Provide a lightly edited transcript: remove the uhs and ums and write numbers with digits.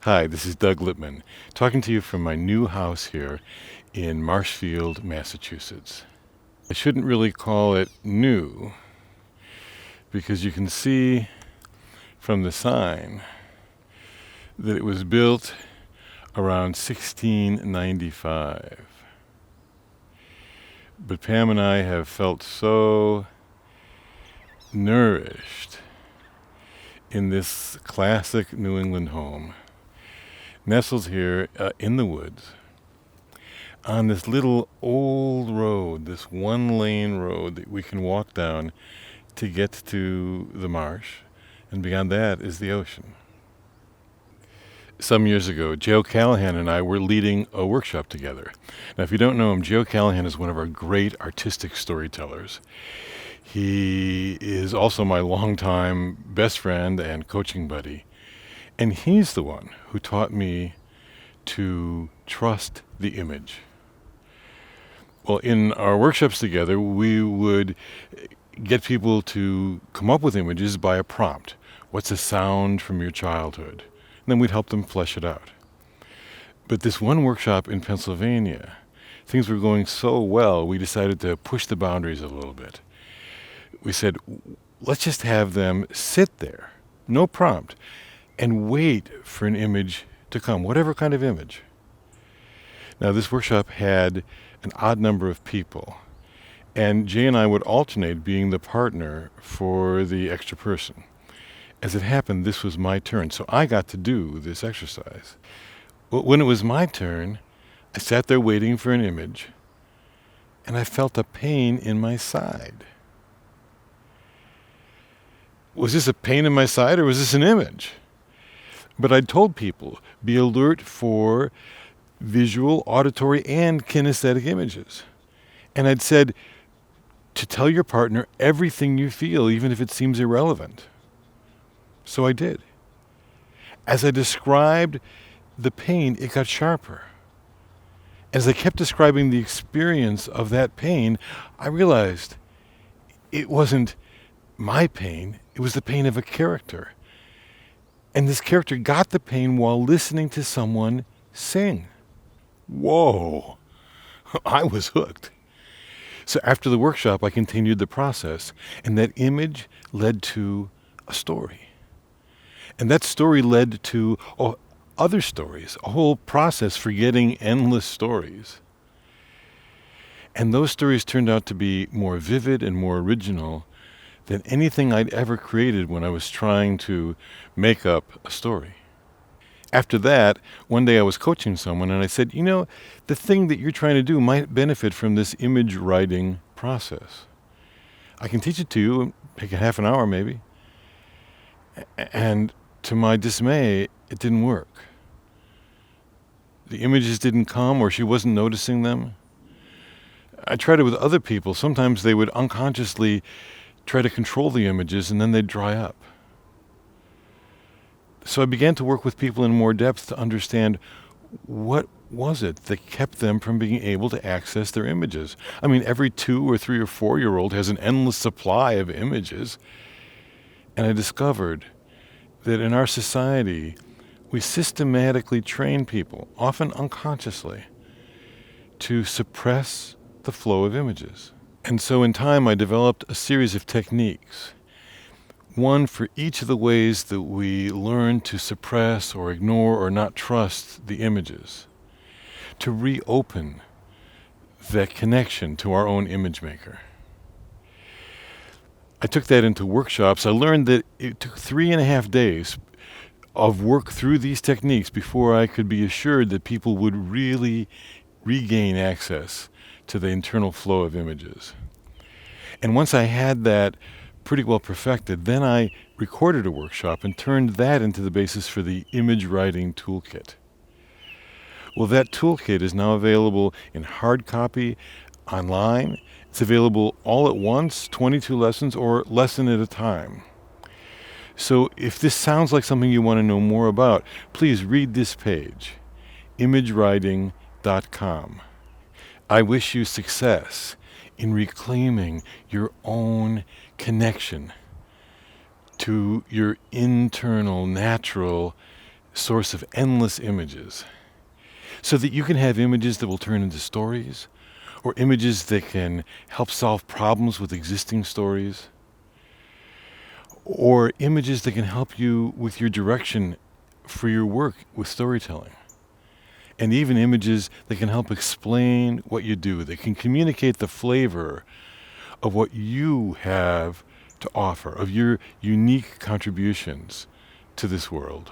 Hi, this is Doug Lippman, talking to you from my new house here in Marshfield, Massachusetts. I shouldn't really call it new because you can see from the sign that it was built around 1695. But Pam and I have felt so nourished in this classic New England home, nestled here in the woods, on this little old road, this one-lane road that we can walk down to get to the marsh, and beyond that is the ocean. Some years ago, Joe Callahan and I were leading a workshop together. Now, if you don't know him, Joe Callahan is one of our great artistic storytellers. He is also my longtime best friend and coaching buddy, and he's the one who taught me to trust the image. Well, in our workshops together, we would get people to come up with images by a prompt. What's a sound from your childhood? And then we'd help them flesh it out. But this one workshop in Pennsylvania, things were going so well, we decided to push the boundaries a little bit. We said, let's just have them sit there, no prompt, and wait for an image to come, whatever kind of image. Now, this workshop had an odd number of people, and Jay and I would alternate being the partner for the extra person. As it happened, this was my turn, so I got to do this exercise. Well, when it was my turn, I sat there waiting for an image, and I felt a pain in my side. Was this a pain in my side, or was this an image? But I'd told people, be alert for visual, auditory, and kinesthetic images. And I'd said to tell your partner everything you feel, even if it seems irrelevant. So I did. As I described the pain, it got sharper. As I kept describing the experience of that pain, I realized it wasn't my pain, it was the pain of a character. And this character got the pain while listening to someone sing. Whoa, I was hooked. So after the workshop, I continued the process, and that image led to a story. And that story led to other stories, a whole process for getting endless stories. And those stories turned out to be more vivid and more original than anything I'd ever created when I was trying to make up a story. After that, one day I was coaching someone and I said, the thing that you're trying to do might benefit from this image writing process. I can teach it to you, take a half an hour maybe. And to my dismay, it didn't work. The images didn't come, or she wasn't noticing them. I tried it with other people. Sometimes they would unconsciously try to control the images and then they'd dry up. So I began to work with people in more depth to understand what was it that kept them from being able to access their images. I mean, every 2 or 3 or 4-year-old has an endless supply of images. And I discovered that in our society, we systematically train people, often unconsciously, to suppress the flow of images. And so in time, I developed a series of techniques, one for each of the ways that we learn to suppress or ignore or not trust the images, to reopen that connection to our own image maker. I took that into workshops. I learned that it took 3.5 days of work through these techniques before I could be assured that people would really regain access to the internal flow of images. And once I had that pretty well perfected, then I recorded a workshop and turned that into the basis for the Image Riding Toolkit. Well, that toolkit is now available in hard copy online. It's available all at once, 22 lessons, or lesson at a time. So if this sounds like something you want to know more about, please read this page, imageriding.com. I wish you success in reclaiming your own connection to your internal, natural source of endless images, so that you can have images that will turn into stories, or images that can help solve problems with existing stories, or images that can help you with your direction for your work with storytelling. And even images that can help explain what you do, that can communicate the flavor of what you have to offer, of your unique contributions to this world.